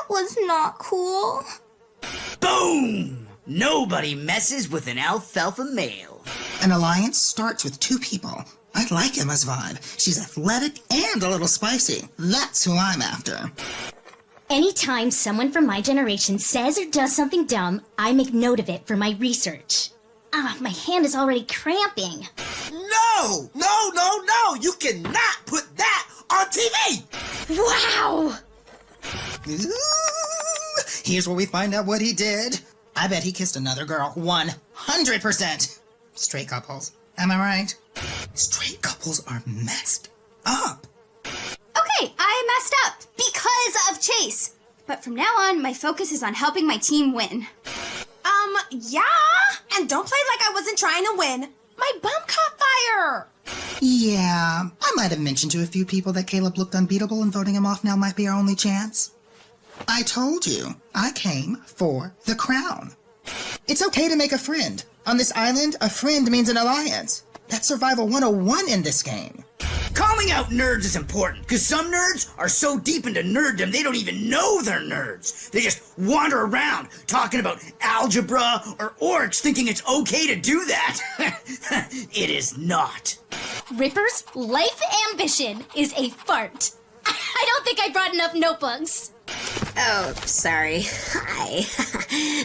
was not cool. Boom! Nobody messes with an alfalfa male. An alliance starts with 2 people. I like Emma's vibe. She's athletic and a little spicy. That's who I'm after. Anytime someone from my generation says or does something dumb, I make note of it for my research. My hand is already cramping. No! No, no, no! You cannot put that on TV! Wow! Ooh, here's where we find out what he did. I bet he kissed another girl. 100%. Straight couples. Am I right? Straight couples are messed up. Okay, I messed up because of Chase. But from now on, my focus is on helping my team win. Yeah? And don't play like I wasn't trying to win. My bum caught fire. Yeah, I might have mentioned to a few people that Caleb looked unbeatable and voting him off now might be our only chance. I told you, I came for the crown. It's okay to make a friend. On this island, a friend means an alliance. That's Survival 101 in this game. Calling out nerds is important, because some nerds are so deep into nerddom they don't even know they're nerds. They just wander around talking about algebra or orcs thinking it's okay to do that. It is not. Ripper's life ambition is a fart. I don't think I brought enough notebooks. Oh, sorry. Hi.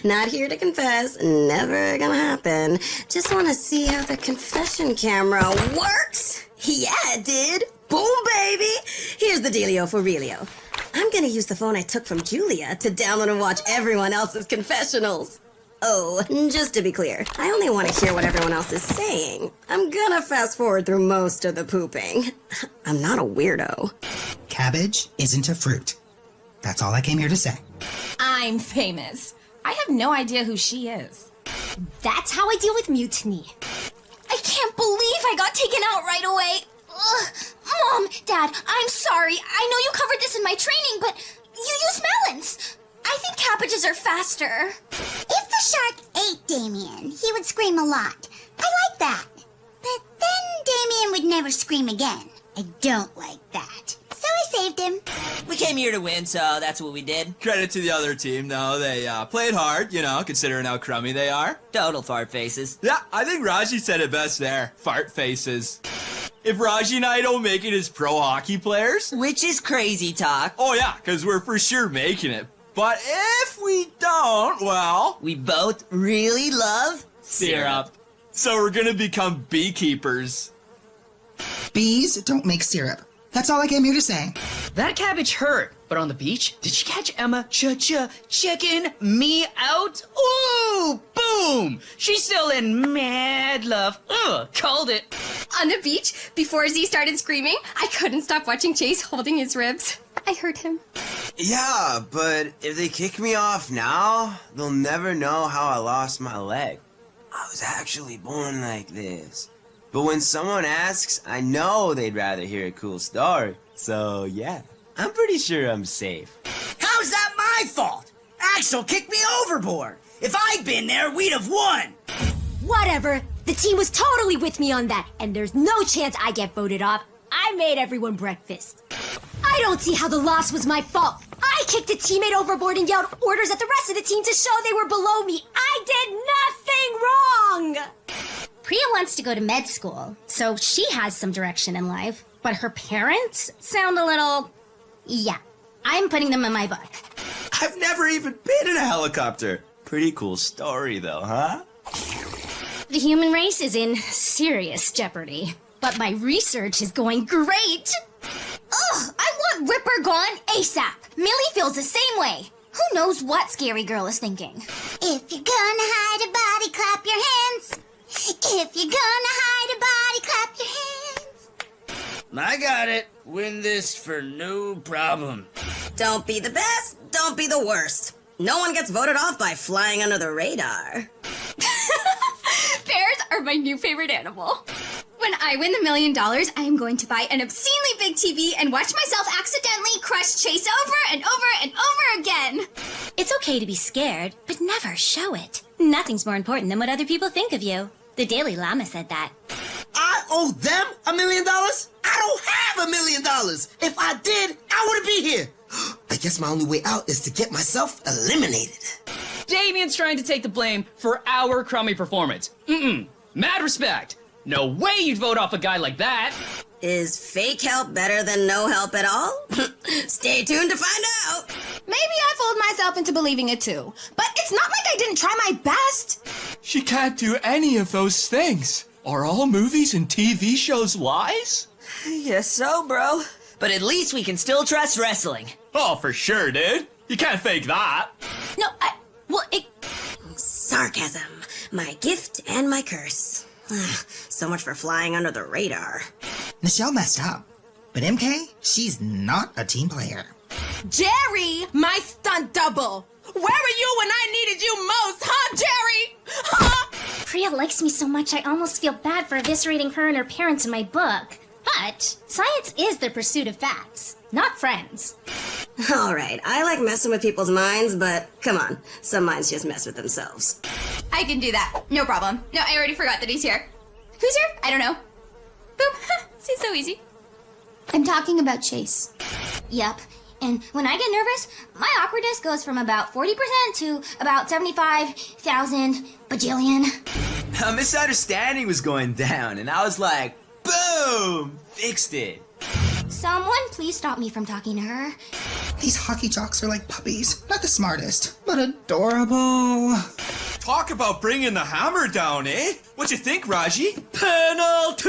Not here to confess. Never gonna happen. Just want to see how the confession camera works. Yeah, it did. Boom, baby. Here's the dealio for realio. I'm gonna use the phone I took from Julia to download and watch everyone else's confessionals. Oh, just to be clear, I only want to hear what everyone else is saying. I'm gonna fast forward through most of the pooping. I'm not a weirdo. Cabbage isn't a fruit. That's all I came here to say. I'm famous. I have no idea who she is. That's how I deal with mutiny. I can't believe I got taken out right away. Ugh. Mom, Dad, I'm sorry. I know you covered this in my training, but you use melons. I think cabbages are faster. If the shark ate Damien, he would scream a lot. I like that. But then Damien would never scream again. I don't like that. So I saved him. We came here to win, so that's what we did. Credit to the other team, though. They played hard, considering how crummy they are. Total fart faces. Yeah, I think Raji said it best there. Fart faces. If Raji and I don't make it as pro hockey players... Which is crazy talk. Oh, yeah, because we're for sure making it. But if we don't, well... We both really love syrup. So we're gonna become beekeepers. Bees don't make syrup. That's all I came here to say. That cabbage hurt, but on the beach, did you catch Emma checking me out? Ooh, boom! She's still in mad love. Called it. On the beach, before Z started screaming, I couldn't stop watching Chase holding his ribs. I heard him. Yeah, but if they kick me off now, they'll never know how I lost my leg. I was actually born like this. But when someone asks, I know they'd rather hear a cool story. So, yeah, I'm pretty sure I'm safe. How's that my fault? Axel kicked me overboard. If I'd been there, we'd have won. Whatever. The team was totally with me on that, and there's no chance I get voted off. I made everyone breakfast. I don't see how the loss was my fault. I kicked a teammate overboard and yelled orders at the rest of the team to show they were below me. I did nothing wrong! Priya wants to go to med school, so she has some direction in life. But her parents sound a little... Yeah, I'm putting them in my book. I've never even been in a helicopter. Pretty cool story, though, huh? The human race is in serious jeopardy, but my research is going great. Ugh, I want Ripper gone ASAP. Millie feels the same way. Who knows what Scary Girl is thinking? If you're gonna hide a body, clap your hands. If you're gonna hide a body, clap your hands. I got it. Win this for no problem. Don't be the best, don't be the worst. No one gets voted off by flying under the radar. Bears are my new favorite animal. When I win the $1 million, I am going to buy an obscenely big TV and watch myself accidentally crush Chase over and over and over again. It's okay to be scared, but never show it. Nothing's more important than what other people think of you. The Daily Llama said that. I owe them $1 million? I don't have $1 million. If I did, I wouldn't be here. I guess my only way out is to get myself eliminated. Damien's trying to take the blame for our crummy performance. Mad respect. No way you'd vote off a guy like that. Is fake help better than no help at all? Stay tuned to find out. Maybe I fooled myself into believing it too. But it's not like I didn't try my best. She can't do any of those things. Are all movies and TV shows lies? Yes, so, bro. But at least we can still trust wrestling. Oh, for sure, dude. You can't fake that. No, Sarcasm. My gift and my curse. So much for flying under the radar. Michelle messed up. But MK, she's not a team player. Jerry, my stunt double. Where were you when I needed you most, huh, Jerry? Huh? Priya likes me so much I almost feel bad for eviscerating her and her parents in my book. But science is the pursuit of facts, not friends. Alright, I like messing with people's minds, but come on, some minds just mess with themselves. I can do that. No problem. No, I already forgot that he's here. Who's here? I don't know. Boom. Seems so easy. I'm talking about Chase. Yep. And when I get nervous, my awkwardness goes from about 40% to about 75,000 bajillion. A misunderstanding was going down, and I was like, boom! Fixed it. Someone please stop me from talking to her. These hockey jocks are like puppies. Not the smartest, but adorable. Talk about bringing the hammer down, eh? What you think, Raji? Penalty!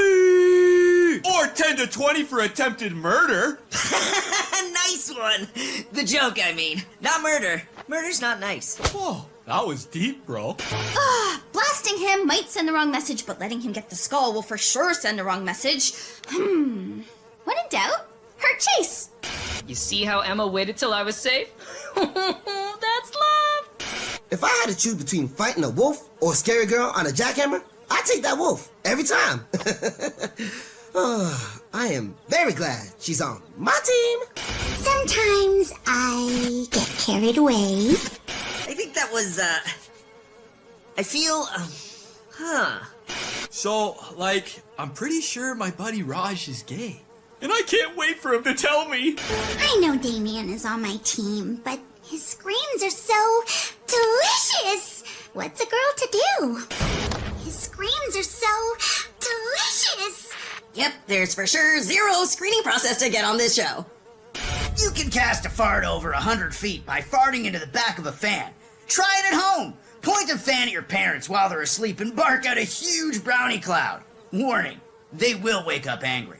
Or 10 to 20 for attempted murder. Nice one. The joke, I mean. Not murder. Murder's not nice. Whoa, that was deep, bro. Blasting him might send the wrong message, but letting him get the skull will for sure send the wrong message. When in doubt, hurt Chase. You see how Emma waited till I was safe? That's love. If I had to choose between fighting a wolf or a scary girl on a jackhammer, I'd take that wolf every time. I am very glad she's on my team. Sometimes I get carried away. I think that was, I feel, So, like, I'm pretty sure my buddy Raj is gay. And I can't wait for him to tell me. I know Damien is on my team, but his screams are so delicious. What's a girl to do? His screams are so delicious. Yep, there's for sure zero screening process to get on this show. You can cast a fart over 100 feet by farting into the back of a fan. Try it at home. Point a fan at your parents while they're asleep and bark out a huge brownie cloud. Warning, they will wake up angry.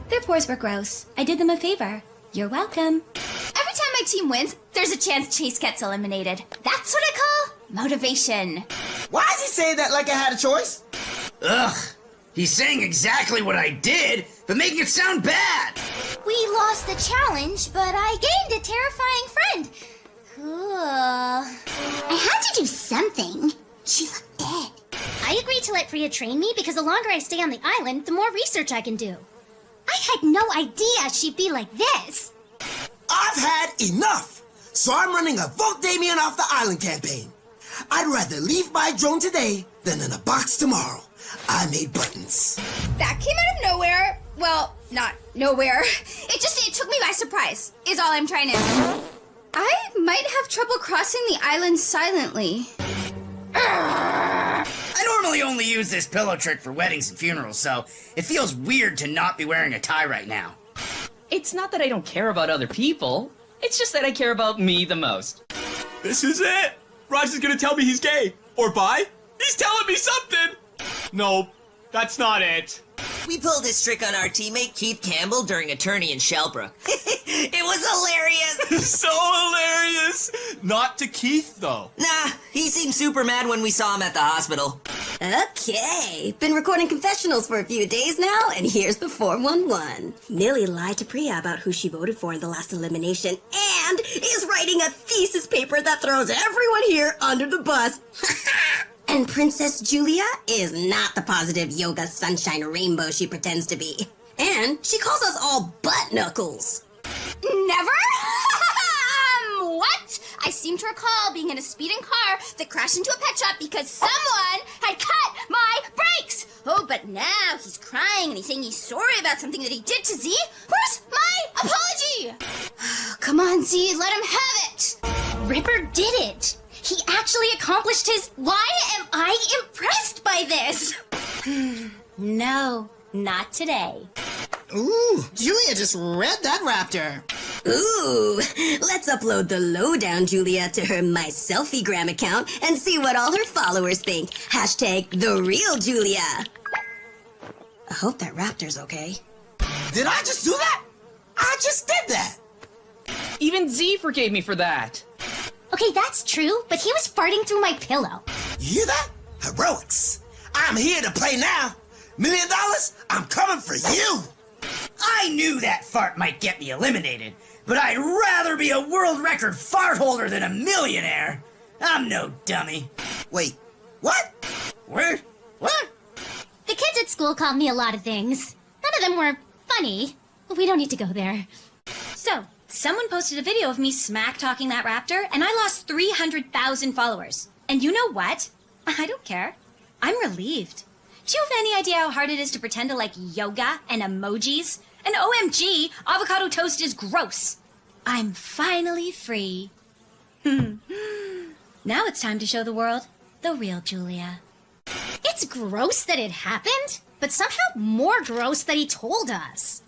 Their pores were gross. I did them a favor. You're welcome. Every time my team wins, there's a chance Chase gets eliminated. That's what I call motivation. Why is he saying that like I had a choice? Ugh, he's saying exactly what I did, but making it sound bad. We lost the challenge, but I gained a terrifying friend. Cool. I had to do something. She looked dead. I agreed to let Priya train me because the longer I stay on the island, the more research I can do. I had no idea she'd be like this. I've had enough, so I'm running a Vote Damien Off the Island campaign. I'd rather leave my drone today than in a box tomorrow. I made buttons. That came out of nowhere. Well, not nowhere. It took me by surprise, is all I'm trying to... I might have trouble crossing the island silently. I normally only use this pillow trick for weddings and funerals, so it feels weird to not be wearing a tie right now. It's not that I don't care about other people. It's just that I care about me the most. This is it. Raj is gonna tell me he's gay. Or bi. He's telling me something. No, that's not it. we pulled this trick on our teammate Keith Campbell during a tourney in Shellbrook. It was hilarious. So hilarious. Not to Keith, though. Nah, he seemed super mad when we saw him at the hospital. Okay, been recording Confessionals for a few days now, and here's the 411. Millie lied to Priya about who she voted for in the last elimination, and is writing a thesis paper that throws everyone here under the bus. And Princess Julia is not the positive yoga sunshine rainbow she pretends to be. And she calls us all butt knuckles. Never? What? I seem to recall being in a speeding car that crashed into a pet shop because someone had cut my brakes. Oh, but now he's crying and he's saying he's sorry about something that he did to Z. Where's my apology? Come on, Z, let him have it. Ripper did it. He actually accomplished his... Why am I impressed by this? No, not today. Ooh, Julia just read that raptor. Ooh, let's upload the lowdown Julia to her My Selfiegram account and see what all her followers think. Hashtag the real Julia. I hope that raptor's okay. Did I just do that? I just did that. Even Z forgave me for that. Okay, that's true, but he was farting through my pillow. You hear that? Heroics. I'm here to play now. $1 million? I'm coming for you. I knew that fart might get me eliminated, but I'd rather be a world record fart holder than a millionaire. I'm no dummy. Wait, what? Where? What? The kids at school called me a lot of things. None of them were funny, but we don't need to go there. So, someone posted a video of me smack-talking that raptor, and I lost 300,000 followers. And you know what? I don't care. I'm relieved. Do you have any idea how hard it is to pretend to like yoga and emojis? And OMG, avocado toast is gross. I'm finally free. Now it's time to show the world the real Julia. It's gross that it happened, but somehow more gross that he told us.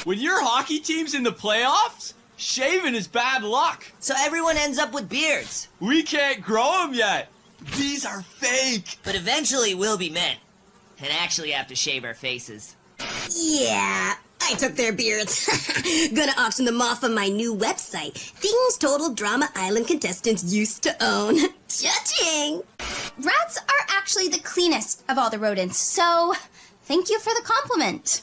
When your hockey team's in the playoffs, shaving is bad luck. So everyone ends up with beards. We can't grow them yet. These are fake. But eventually we'll be men. And actually have to shave our faces. Yeah, I took their beards. Gonna auction them off on my new website. Things Total Drama Island contestants used to own. Judging. Rats are actually the cleanest of all the rodents, so thank you for the compliment.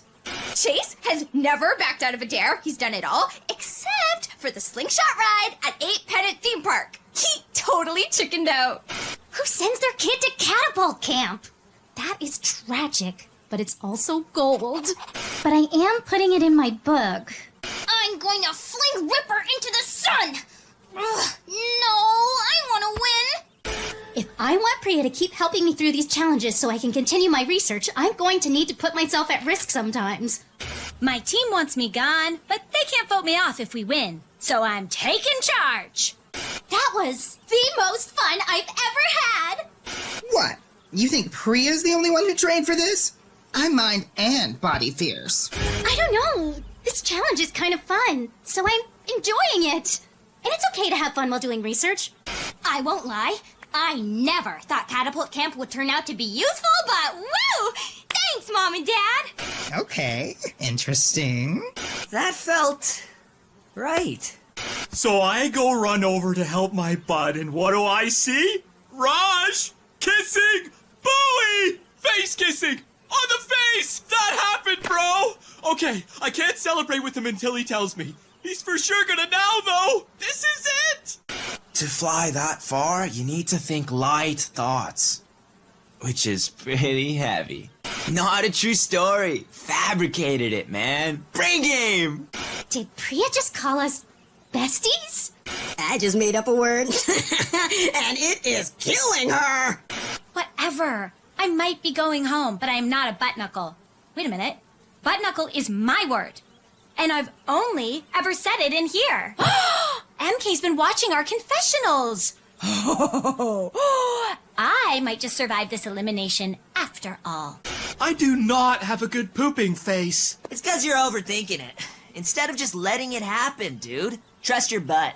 Chase has never backed out of a dare. He's done it all, except for the slingshot ride at 8 Pennant Theme Park. He totally chickened out. Who sends their kid to catapult camp? That is tragic, but it's also gold. But I am putting it in my book. I'm going to fling Ripper into the sun! Ugh, no, I want to win! If I want Priya to keep helping me through these challenges so I can continue my research, I'm going to need to put myself at risk sometimes. My team wants me gone, but they can't vote me off if we win. So I'm taking charge. That was the most fun I've ever had! What? You think Priya's the only one who trained for this? I mind and body fierce. I don't know. This challenge is kind of fun, so I'm enjoying it. And it's okay to have fun while doing research. I won't lie. I never thought Catapult Camp would turn out to be useful, but woo! Thanks, Mom and Dad! Okay, interesting. That felt right. So I go run over to help my bud, and what do I see? Raj kissing Bowie! Face kissing! On the face! That happened, bro! Okay, I can't celebrate with him until he tells me. He's for sure gonna now, though! This is it! To fly that far, you need to think light thoughts. Which is pretty heavy. Not a true story. Fabricated it, man. Brain game! Did Priya just call us besties? I just made up a word. And it is killing her. Whatever. I might be going home, but I'm not a butt knuckle. Wait a minute. Butt knuckle is my word. And I've only ever said it in here. MK's been watching our confessionals. I might just survive this elimination after all. I do not have a good pooping face. It's because you're overthinking it. Instead of just letting it happen, dude. Trust your butt.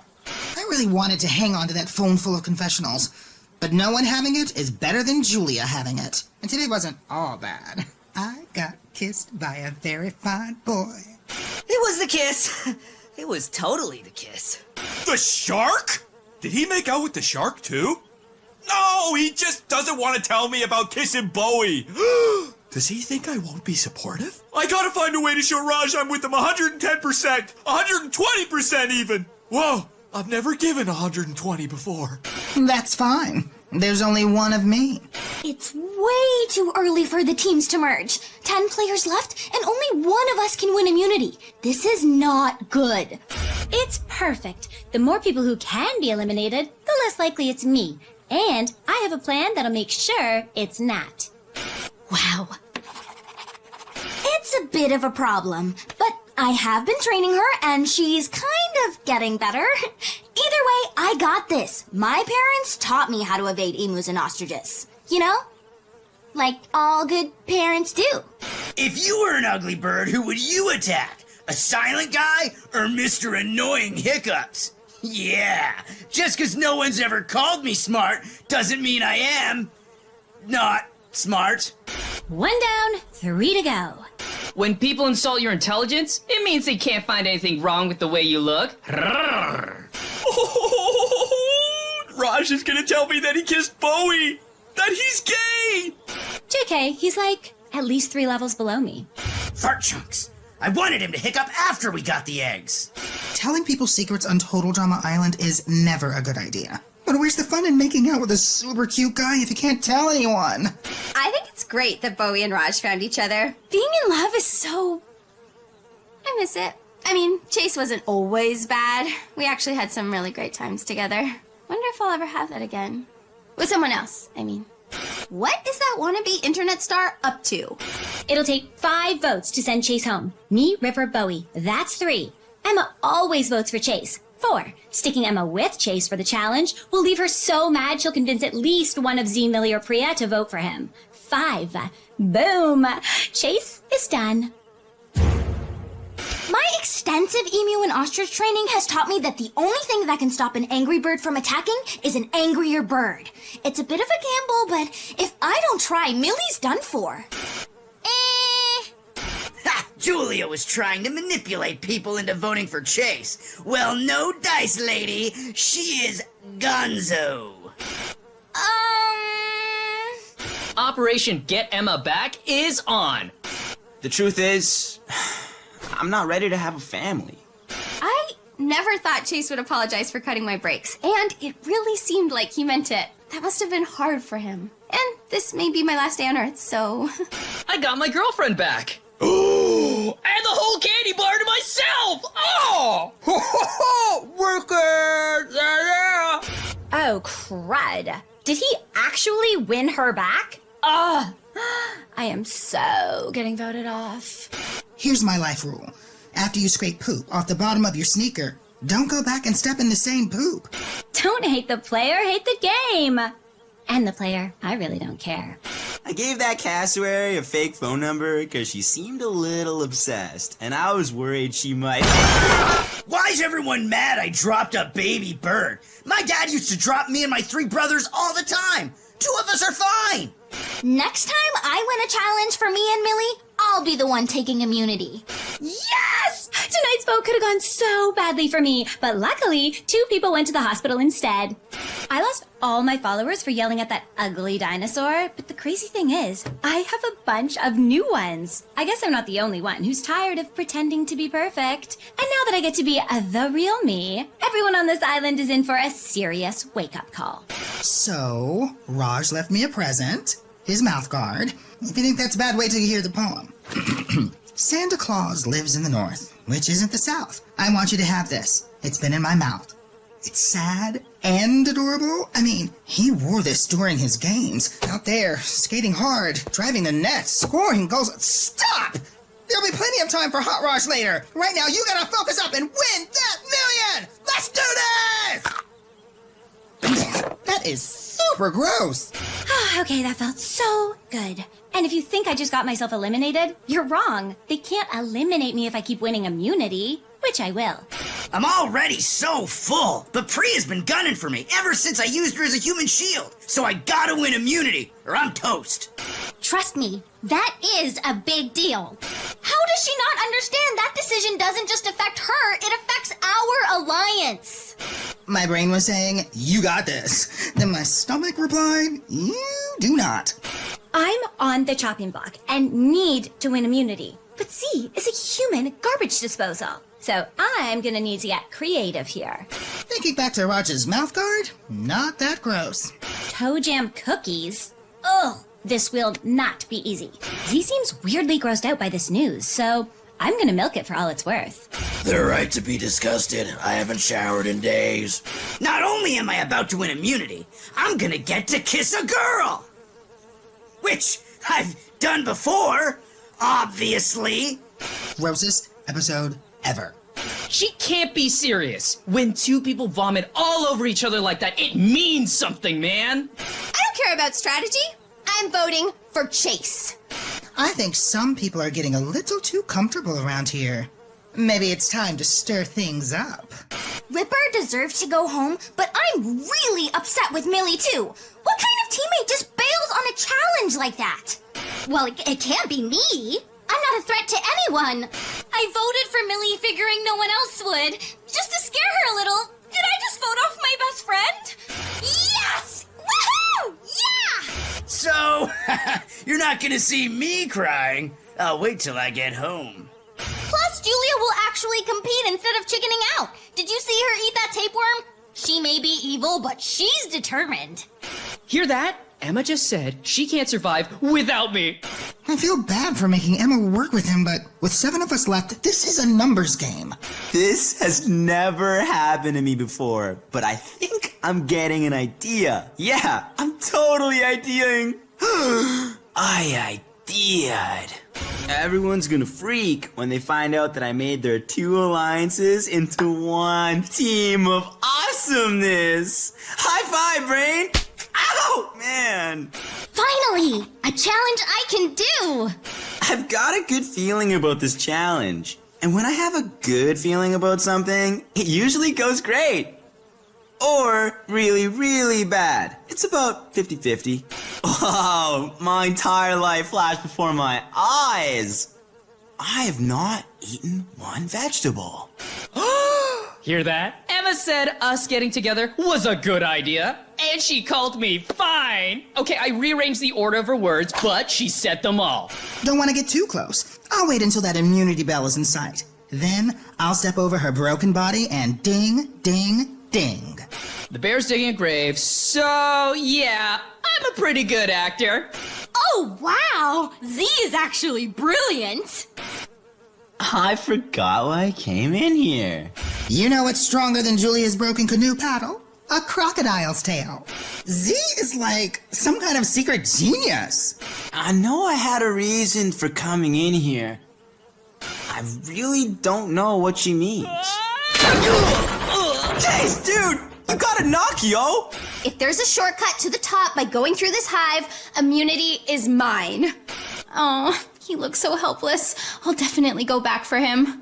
I really wanted to hang on to that phone full of confessionals, but no one having it is better than Julia having it. And today wasn't all bad. I got kissed by a very fine boy. It was the kiss. It was totally the kiss. The shark? Did he make out with the shark too? No, he just doesn't want to tell me about kissing Bowie. Does he think I won't be supportive? I gotta find a way to show Raj I'm with him 110%, 120% even. Whoa, I've never given 120 before. That's fine. There's only one of me. It's way too early for the teams to merge. 10 players left, and only one of us can win immunity. This is not good. It's perfect. The more people who can be eliminated, the less likely it's me. And I have a plan that'll make sure it's not. Wow, It's a bit of a problem, but I have been training her and she's kind of getting better. Either way, I got this. My parents taught me how to evade emus and ostriches. You know? Like all good parents do. If you were an ugly bird, who would you attack? A silent guy or Mr. Annoying Hiccups? Yeah, just 'cause no one's ever called me smart doesn't mean I am not smart. 1 down, 3 to go. When people insult your intelligence, it means they can't find anything wrong with the way you look. Raj is gonna tell me that he kissed Bowie! That he's gay! JK, he's like at least 3 levels below me. Fart chunks. I wanted him to hiccup after we got the eggs. Telling people secrets on Total Drama Island is never a good idea. But where's the fun in making out with a super cute guy if you can't tell anyone? I think it's great that Bowie and Raj found each other. Being in love is so... I miss it. I mean, Chase wasn't always bad. We actually had some really great times together. Wonder if I'll ever have that again. With someone else, I mean. What is that wannabe internet star up to? It'll take 5 votes to send Chase home. Me, River, Bowie. That's 3. Emma always votes for Chase. 4. Sticking Emma with Chase for the challenge will leave her so mad she'll convince at least one of Z, Millie, or Priya to vote for him. 5. Boom. Chase is done. My extensive emu and ostrich training has taught me that the only thing that can stop an angry bird from attacking is an angrier bird. It's a bit of a gamble, but if I don't try, Millie's done for. Ha! Julia was trying to manipulate people into voting for Chase. Well, no dice, lady. She is gonzo. Operation Get Emma Back is on. The truth is, I'm not ready to have a family. I never thought Chase would apologize for cutting my brakes, and it really seemed like he meant it. That must have been hard for him. And this may be my last day on Earth, so... I got my girlfriend back. Ooh, and the whole candy bar to myself. Oh, Workers! Yeah! Oh, crud. Did he actually win her back? Ugh. I am so getting voted off. Here's my life rule. After you scrape poop off the bottom of your sneaker, don't go back and step in the same poop. Don't hate the player, hate the game. And the player, I really don't care. I gave that cassowary a fake phone number because she seemed a little obsessed, and I was worried she might... Why's everyone mad I dropped a baby bird? My dad used to drop me and my 3 brothers all the time. 2 of us are fine. Next time I win a challenge for me and Millie, I'll be the one taking immunity. Yes! Tonight's vote could have gone so badly for me, but luckily, 2 people went to the hospital instead. I lost all my followers for yelling at that ugly dinosaur, but the crazy thing is, I have a bunch of new ones. I guess I'm not the only one who's tired of pretending to be perfect. And now that I get to be the real me, everyone on this island is in for a serious wake-up call. So, Raj left me a present, his mouth guard. If you think that's a bad way to hear the poem. Santa Claus lives in the north, which isn't the south. I want you to have this. It's been in my mouth. It's sad and adorable. I mean, he wore this during his games. Out there, skating hard, driving the nets, scoring goals. Stop! There'll be plenty of time for Hot Raj later. Right now, you gotta focus up and win that million! Let's do this! That is super gross. Okay, that felt so good. And if you think I just got myself eliminated, you're wrong. They can't eliminate me if I keep winning immunity, which I will. I'm already so full, but Priya's been gunning for me ever since I used her as a human shield. So I gotta win immunity, or I'm toast. Trust me, that is a big deal. How does she not understand that decision doesn't just affect her, it affects our alliance? My brain was saying, you got this. Then my stomach replied, you do not. I'm on the chopping block and need to win immunity. But Z is a human garbage disposal. So I'm gonna need to get creative here. Thinking back to Raj's mouth guard, not that gross. Toe jam cookies? Ugh, this will not be easy. Z seems weirdly grossed out by this news, so I'm gonna milk it for all it's worth. They're right to be disgusted. I haven't showered in days. Not only am I about to win immunity, I'm gonna get to kiss a girl. Which I've done before. obviously. Grossest episode ever. She can't be serious. When two people vomit all over each other like that, it means something, man. I don't care about strategy. I'm voting for Chase. I think some people are getting a little too comfortable around here. Maybe it's time to stir things up. Ripper deserves to go home, but I'm really upset with Millie too. What kind of teammate just bails on a challenge like that? Well, it can't be me. I'm not a threat to anyone. I voted for Millie figuring no one else would, just to scare her a little. Did I just vote off my best friend? Yes! Woohoo! Yeah! So, you're not gonna see me crying. I'll wait till I get home. Plus, Julia will actually compete instead of chickening out. Did you see her eat that tapeworm? She may be evil, but she's determined. Hear that? Emma just said she can't survive without me. I feel bad for making Emma work with him, but with 7 of us left, this is a numbers game. This has never happened to me before, but I think I'm getting an idea. Yeah, I'm totally ideaing. I ideaed. Everyone's gonna freak when they find out that I made their 2 alliances into one team of awesomeness. High five, brain! Ow, man! Finally! A challenge I can do! I've got a good feeling about this challenge. And when I have a good feeling about something, it usually goes great. Or really, really bad. It's about 50-50. Oh, my entire life flashed before my eyes. I have not eaten one vegetable. Hear that? Emma said us getting together was a good idea. And she called me fine. Okay, I rearranged the order of her words, but she said them all. Don't want to get too close. I'll wait until that immunity bell is in sight. Then I'll step over her broken body and ding, ding, ding. The bear's digging a grave, so yeah, I'm a pretty good actor. Oh, wow! Z is actually brilliant! I forgot why I came in here. You know what's stronger than Julia's broken canoe paddle? A crocodile's tail. Z is like some kind of secret genius. I know I had a reason for coming in here. I really don't know what she means. Jeez, dude! You got a knock, yo! If there's a shortcut to the top by going through this hive, immunity is mine. Oh, he looks so helpless. I'll definitely go back for him.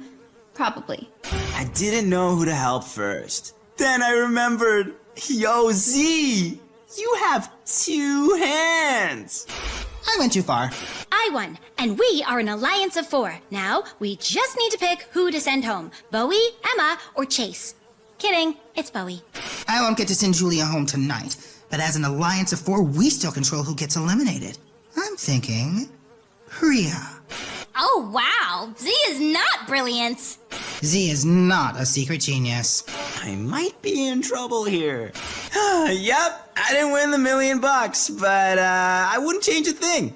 Probably. I didn't know who to help first. Then I remembered, yo, Z! You have 2 hands! I went too far. I won, and we are an alliance of 4. Now, we just need to pick who to send home. Bowie, Emma, or Chase. Kidding, it's Bowie. I won't get to send Julia home tonight, but as an alliance of 4, we still control who gets eliminated. I'm thinking Priya. Oh, wow! Z is not brilliant! Z is not a secret genius. I might be in trouble here. Yep, I didn't win the $1 million, but I wouldn't change a thing.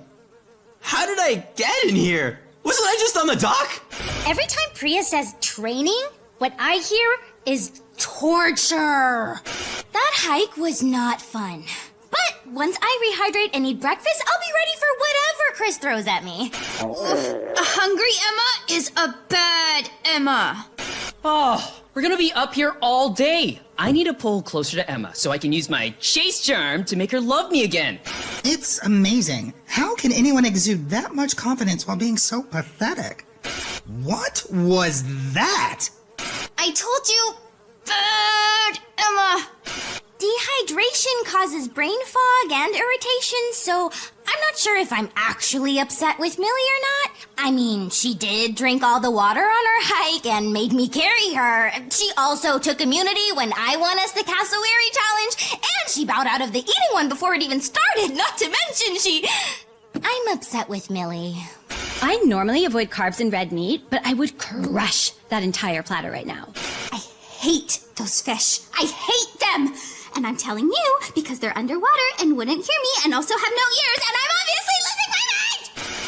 How did I get in here? Wasn't I just on the dock? Every time Priya says training, what I hear is torture. That hike was not fun. But once I rehydrate and eat breakfast, I'll be ready for whatever Chris throws at me. A hungry Emma is a bad Emma. Oh, we're gonna be up here all day. I need to pull closer to Emma so I can use my chase charm to make her love me again. It's amazing. How can anyone exude that much confidence while being so pathetic? What was that? I told you, bad Emma. Dehydration causes brain fog and irritation, so I'm not sure if I'm actually upset with Millie or not. I mean, she did drink all the water on her hike and made me carry her. She also took immunity when I won us the cassowary challenge, and she bowed out of the eating one before it even started, not to mention I'm upset with Millie. I normally avoid carbs and red meat, but I would crush that entire platter right now. I hate those fish. I hate them! And I'm telling you because they're underwater and wouldn't hear me and also have no ears, and I'm obviously losing my mind!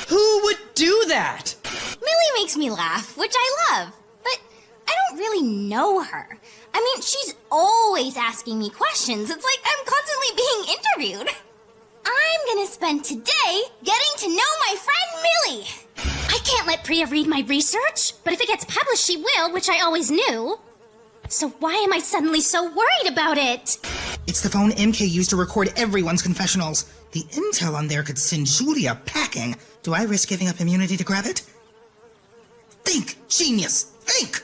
Who would do that? Millie makes me laugh, which I love, but I don't really know her. I mean, she's always asking me questions. It's like I'm constantly being interviewed. I'm gonna spend today getting to know my friend Millie. can't let Priya read my research. But if it gets published, she will, which I always knew. So why am I suddenly so worried about it? It's the phone MK used to record everyone's confessionals. The intel on there could send Julia packing. Do I risk giving up immunity to grab it? Think, genius, think!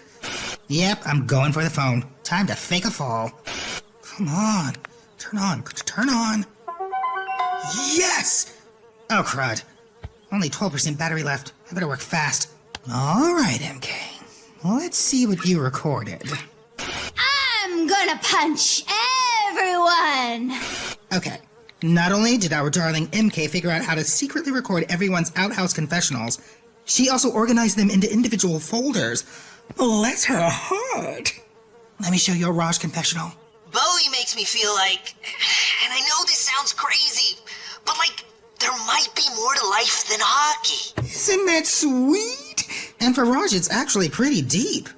Yep, I'm going for the phone. Time to fake a fall. Come on. Turn on. Yes! Oh, crud. Only 12% battery left. I better work fast. All right, MK. Let's see what you recorded. I'm gonna punch everyone! Okay. Not only did our darling MK figure out how to secretly record everyone's outhouse confessionals, she also organized them into individual folders. Bless her heart. Let me show you a Raj confessional. Bowie makes me feel like, and I know this sounds crazy, but like, there might be more to life than hockey. Isn't that sweet? And for Raj, it's actually pretty deep.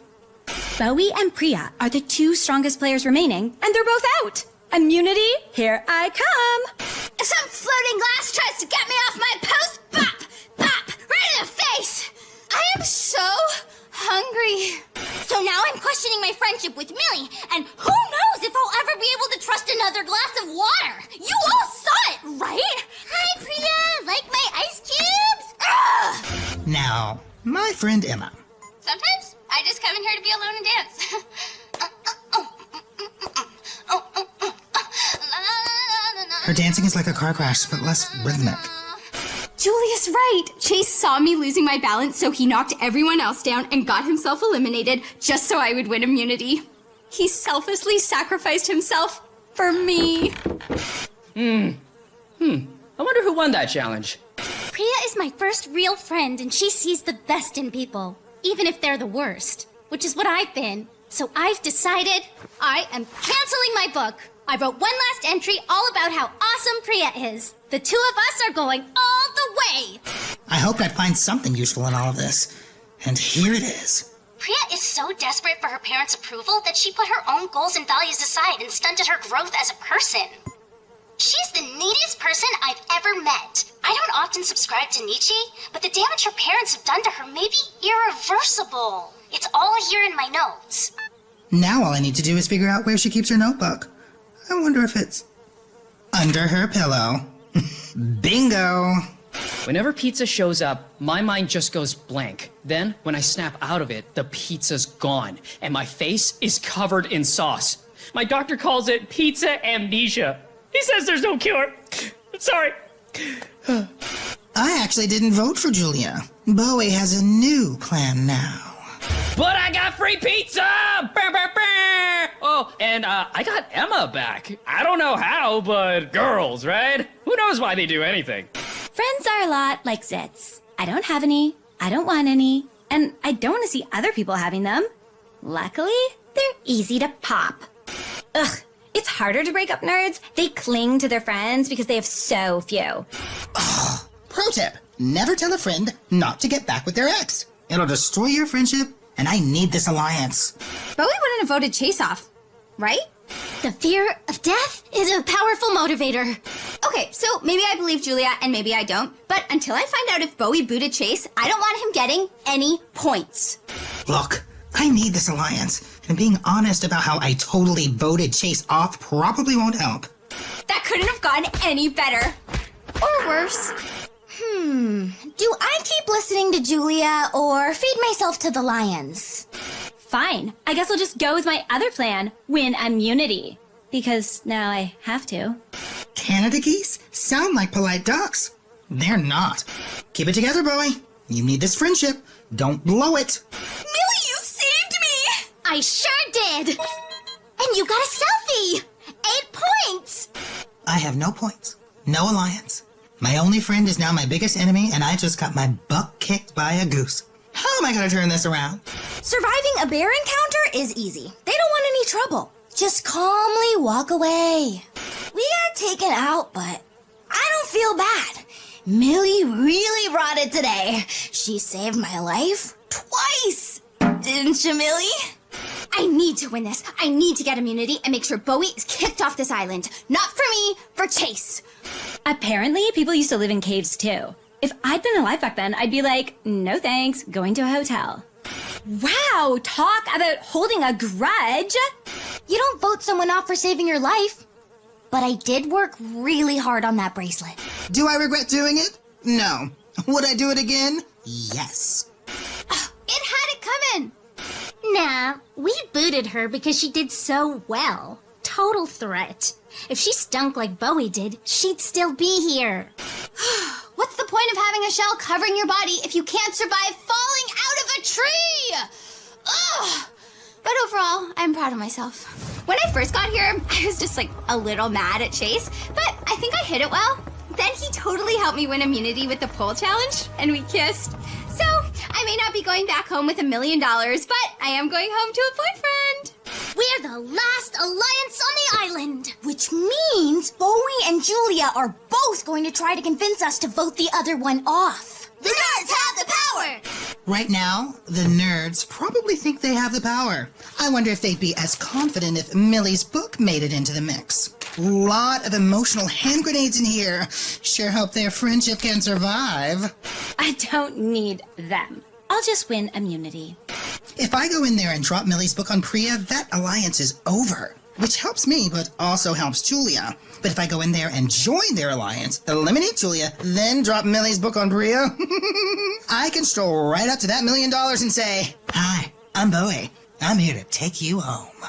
Bowie and Priya are the two strongest players remaining, and they're both out. Immunity, here I come. If some floating glass tries to get me off my post, bop, right in the face! I am so hungry. So now I'm questioning my friendship with Millie, and who knows if I'll ever be able to trust another glass of water. You all saw it, right? Hi, Priya. Like my ice cubes? Ugh! Now, my friend Emma. Sometimes I just come in here to be alone and dance. Her dancing is like a car crash, but less rhythmic. Julia's right. Chase saw me losing my balance, so he knocked everyone else down and got himself eliminated just so I would win immunity. He selflessly sacrificed himself for me. I wonder who won that challenge. Priya is my first real friend, and she sees the best in people, even if they're the worst, which is what I've been. So I've decided I am canceling my book. I wrote one last entry all about how awesome Priya is. The two of us are going all the way. I hoped I'd find something useful in all of this. And here it is. Priya is so desperate for her parents' approval that she put her own goals and values aside and stunted her growth as a person. She's the neediest person I've ever met. I don't often subscribe to Nietzsche, but the damage her parents have done to her may be irreversible. It's all here in my notes. Now all I need to do is figure out where she keeps her notebook. I wonder if it's under her pillow. Bingo! Whenever pizza shows up, my mind just goes blank. Then, when I snap out of it, the pizza's gone, and my face is covered in sauce. My doctor calls it pizza amnesia. He says there's no cure. Sorry. I actually didn't vote for Julia. Bowie has a new plan now. But I got free pizza! Bah, bah, bah. Oh, and I got Emma back. I don't know how, but girls, right? Who knows why they do anything? Friends are a lot like zits. I don't have any, I don't want any, and I don't want to see other people having them. Luckily, they're easy to pop. Ugh, it's harder to break up nerds. They cling to their friends because they have so few. Pro tip, never tell a friend not to get back with their ex. It'll destroy your friendship, and I need this alliance. Bowie wouldn't have voted Chase off, right? The fear of death is a powerful motivator. Okay, so maybe I believe Julia and maybe I don't, but until I find out if Bowie booted Chase, I don't want him getting any points. Look, I need this alliance, and being honest about how I totally voted Chase off probably won't help. That couldn't have gone any better. Or worse. Do I keep listening to Julia or feed myself to the lions? Fine, I guess I'll just go with my other plan, win immunity. Because now I have to. Canada geese sound like polite ducks. They're not. Keep it together, Bowie. You need this friendship. Don't blow it. Millie, you saved me! I sure did! And you got a selfie! 8 points! I have no points. No alliance. My only friend is now my biggest enemy, and I just got my butt kicked by a goose. How am I gonna turn this around? Surviving a bear encounter is easy. They don't want any trouble. Just calmly walk away. We got taken out, but I don't feel bad. Millie really brought it today. She saved my life twice. Didn't you, Millie? I need to win this. I need to get immunity and make sure Bowie is kicked off this island. Not for me, for Chase. Apparently, people used to live in caves too. If I'd been alive back then, I'd be like, no thanks, going to a hotel. Wow, talk about holding a grudge. You don't vote someone off for saving your life. But I did work really hard on that bracelet. Do I regret doing it? No. Would I do it again? Yes. It had it coming. Nah, we booted her because she did so well. Total threat. If she stunk like Bowie did, she'd still be here. What's the point of having a shell covering your body if you can't survive falling out of a tree? Ugh. But overall, I'm proud of myself. When I first got here, I was just like a little mad at Chase, but I think I hit it well. Then he totally helped me win immunity with the pole challenge, and we kissed. So I may not be going back home with $1 million, but I am going home to a boyfriend. We're the last alliance on the island, which means Bowie and Julia are both going to try to convince us to vote the other one off. The nerds have the power! Right now, the nerds probably think they have the power. I wonder if they'd be as confident if Millie's book made it into the mix. Lot of emotional hand grenades in here. Sure hope their friendship can survive. I don't need them. I'll just win immunity. If I go in there and drop Millie's book on Priya, that alliance is over. Which helps me, but also helps Julia. But if I go in there and join their alliance, eliminate Julia, then drop Millie's book on Priya, I can stroll right up to that $1 million and say, "Hi, I'm Bowie. I'm here to take you home."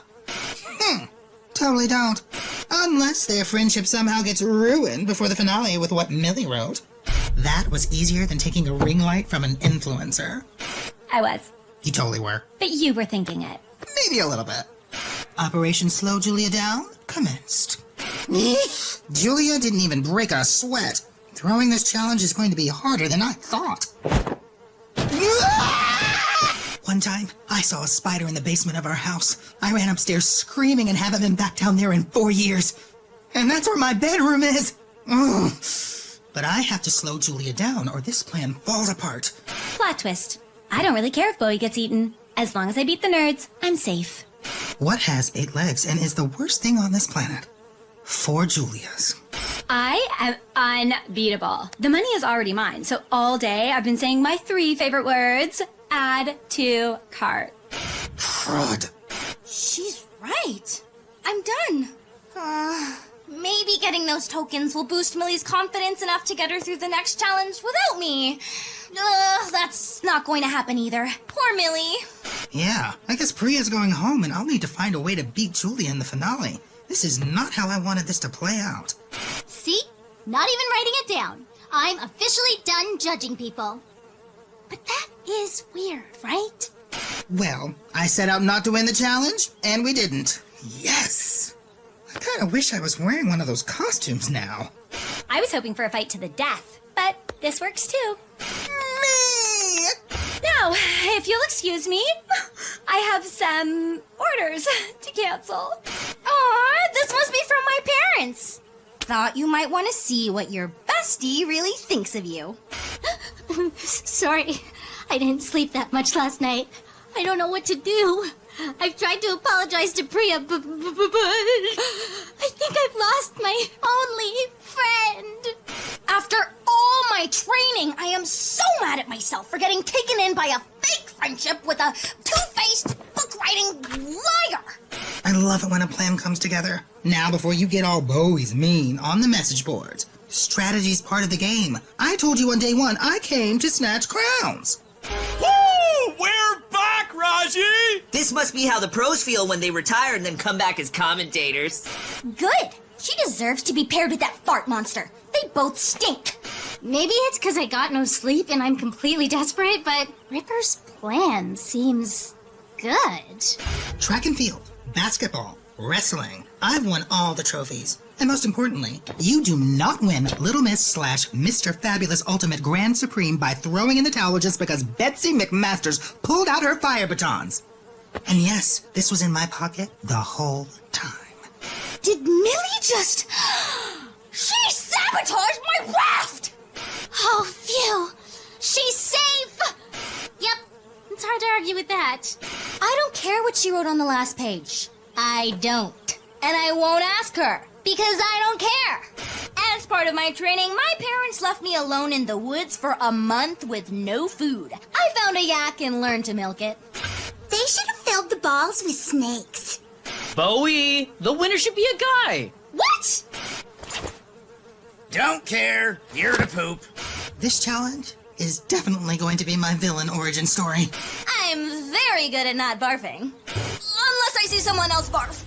Totally don't. Unless their friendship somehow gets ruined before the finale with what Millie wrote. That was easier than taking a ring light from an influencer. I was. You totally were. But you were thinking it. Maybe a little bit. Operation Slow Julia Down commenced. Julia didn't even break a sweat. Throwing this challenge is going to be harder than I thought. One time, I saw a spider in the basement of our house. I ran upstairs screaming and haven't been back down there in 4 years. And that's where my bedroom is. Ugh. But I have to slow Julia down or this plan falls apart. Plot twist. I don't really care if Bowie gets eaten. As long as I beat the nerds, I'm safe. What has 8 legs and is the worst thing on this planet? 4 Julias. I am unbeatable. The money is already mine, so all day I've been saying my 3 favorite words. Add to cart. Crud. She's right. I'm done. Maybe getting those tokens will boost Millie's confidence enough to get her through the next challenge without me. That's not going to happen either. Poor Millie. Yeah, I guess Priya's going home and I'll need to find a way to beat Julia in the finale. This is not how I wanted this to play out. See? Not even writing it down. I'm officially done judging people. But that is weird, right? Well, I set out not to win the challenge, and we didn't. Yes! I kind of wish I was wearing one of those costumes now. I was hoping for a fight to the death, but this works too. Me! Now, if you'll excuse me, I have some orders to cancel. Aw, this must be from my parents. Thought you might want to see what your bestie really thinks of you. Sorry, I didn't sleep that much last night. I don't know what to do. I've tried to apologize to Priya, but I think I've lost my only friend. After all my training, I am so mad at myself for getting taken in by a fake friendship with a two-faced, book-writing liar. I love it when a plan comes together. Now, before you get all Bowie's mean on the message boards, strategy's part of the game. I told you on day 1, I came to snatch crowns. Woo! We're back, Raji! This must be how the pros feel when they retire and then come back as commentators. Good. She deserves to be paired with that fart monster. They both stink. Maybe it's because I got no sleep and I'm completely desperate, but Ripper's plan seems good. Track and field, basketball, wrestling. I've won all the trophies. And most importantly, you do not win Little Miss / Mr. Fabulous Ultimate Grand Supreme by throwing in the towel just because Betsy McMasters pulled out her fire batons. And yes, this was in my pocket the whole time. Did Millie just... She sabotaged my raft! Oh, phew. She's safe! Yep, it's hard to argue with that. I don't care what she wrote on the last page. I don't. And I won't ask her, because I don't care. And part of my training, my parents left me alone in the woods for a month with no food. I found a yak and learned to milk it. They should have filled the balls with snakes. Bowie, the winner should be a guy. What? Don't care. Here to poop. This challenge is definitely going to be my villain origin story. I'm very good at not barfing. Unless I see someone else barf.